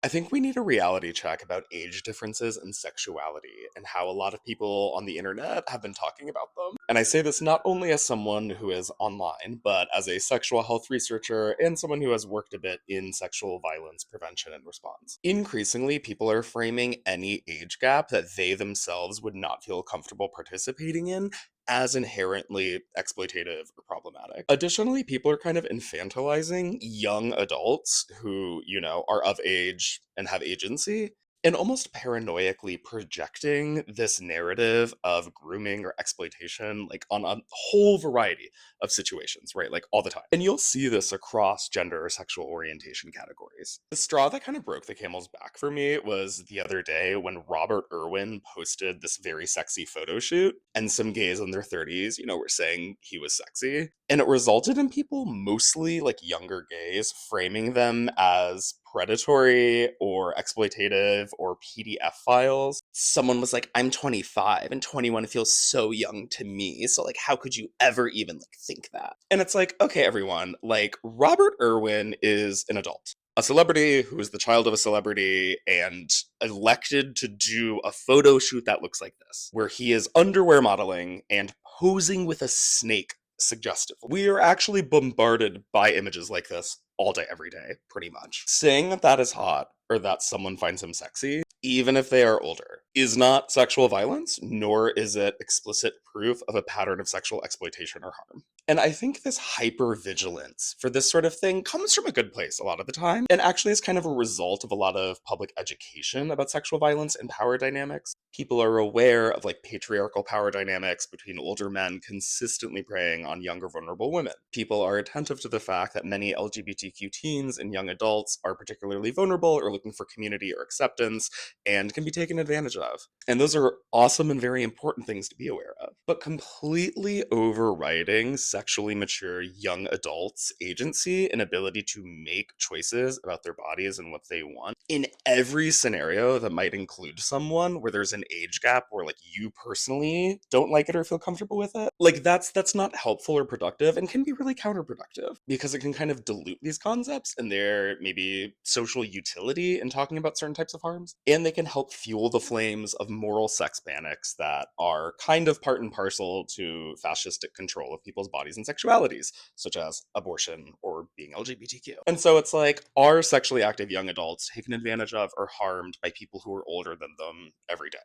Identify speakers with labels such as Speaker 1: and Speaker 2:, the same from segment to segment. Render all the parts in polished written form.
Speaker 1: I think we need a reality check about age differences and sexuality and how a lot of people on the internet have been talking about them. And I say this not only as someone who is online, but as a sexual health researcher and someone who has worked a bit in sexual violence prevention and response. Increasingly, people are framing any age gap that they themselves would not feel comfortable participating in as inherently exploitative or problematic. Additionally, people are kind of infantilizing young adults who, are of age and have agency and almost paranoidally projecting this narrative of grooming or exploitation like on a whole variety of situations, right? Like all the time. And you'll see this across gender or sexual orientation categories. The straw that kind of broke the camel's back for me was the other day when Robert Irwin posted this very sexy photo shoot, and some gays in their 30s, were saying he was sexy. And it resulted in people, mostly like younger gays, framing them as predatory or exploitative or PDF files. Someone was like, I'm 25 and 21 feels so young to me. So, like, how could you ever even like think that? And it's like, okay, everyone, like, Robert Irwin is an adult, a celebrity who is the child of a celebrity and elected to do a photo shoot that looks like this, where he is underwear modeling and posing with a snake suggestively. We are actually bombarded by images like this all day, every day, pretty much. Saying that that is hot or that someone finds him sexy, even if they are older, is not sexual violence, nor is it explicit proof of a pattern of sexual exploitation or harm. And I think this hypervigilance for this sort of thing comes from a good place a lot of the time, and actually is kind of a result of a lot of public education about sexual violence and power dynamics. People are aware of like patriarchal power dynamics between older men consistently preying on younger vulnerable women. People are attentive to the fact that many LGBTQ teens and young adults are particularly vulnerable or looking for community or acceptance and can be taken advantage of. And those are awesome and very important things to be aware of. But completely overriding sexually mature young adults' agency and ability to make choices about their bodies and what they want in every scenario that might include someone where there's an age gap where like you personally don't like it or feel comfortable with it. Like that's not helpful or productive and can be really counterproductive because it can kind of dilute these concepts and their maybe social utility in talking about certain types of harms. And they can help fuel the flames of moral sex panics that are kind of part and parcel to fascistic control of people's bodies and sexualities, such as abortion or being LGBTQ. And so it's like, are sexually active young adults taken advantage of or harmed by people who are older than them every day?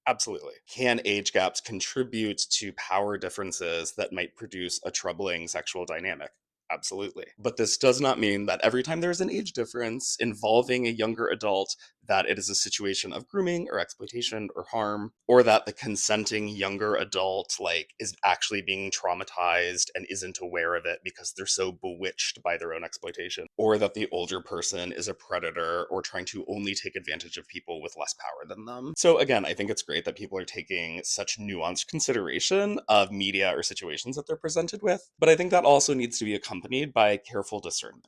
Speaker 1: Absolutely. Can age gaps contribute to power differences that might produce a troubling sexual dynamic? Absolutely. But this does not mean that every time there's an age difference involving a younger adult, that it is a situation of grooming or exploitation or harm, or that the consenting younger adult like is actually being traumatized and isn't aware of it because they're so bewitched by their own exploitation, or that the older person is a predator or trying to only take advantage of people with less power than them. So again, I think it's great that people are taking such nuanced consideration of media or situations that they're presented with, but I think that also needs to be accompanied by careful discernment.